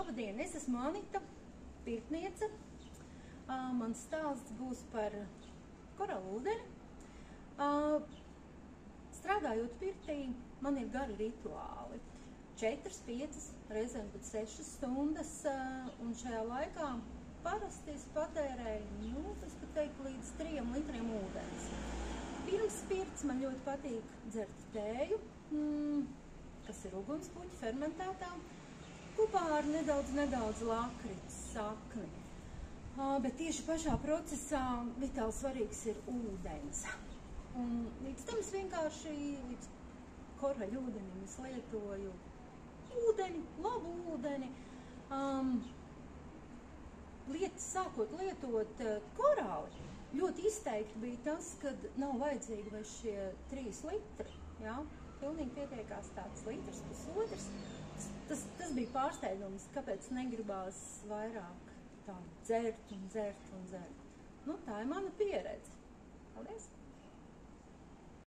Labdien, es esmu Anita, pirtniece. Mans stāsts būs par korālu ūdeni. Strādājot pirtī, man ir gari rituāli. 4, 5, reizēm pat 6 stundas, un šajā laikā parasti es patērēju, es pat teiktu, līdz 3 litriem ūdens. Pirms pirts man ļoti patīk dzert tēju, kas ir ugunspuķa fermentētā, kopā ar nedaudz lakrits, sakni. Bet tieši pašā procesā vitāli svarīgs ir ūdens. Un līdz tam es vienkārši līdz koraļu ūdenim es lietoju ūdeni, labu ūdeni. Sākot lietot korāli, ļoti izteikti bija tas, kad nav vajadzīgi vairs šie 3 litri. Jā? Pilnīgi pietiekās tāds litrs, pusotrs. Tas bija pārsteigums, kāpēc negribās vairāk tā dzert un dzert un dzert. Tā ir mana pieredze.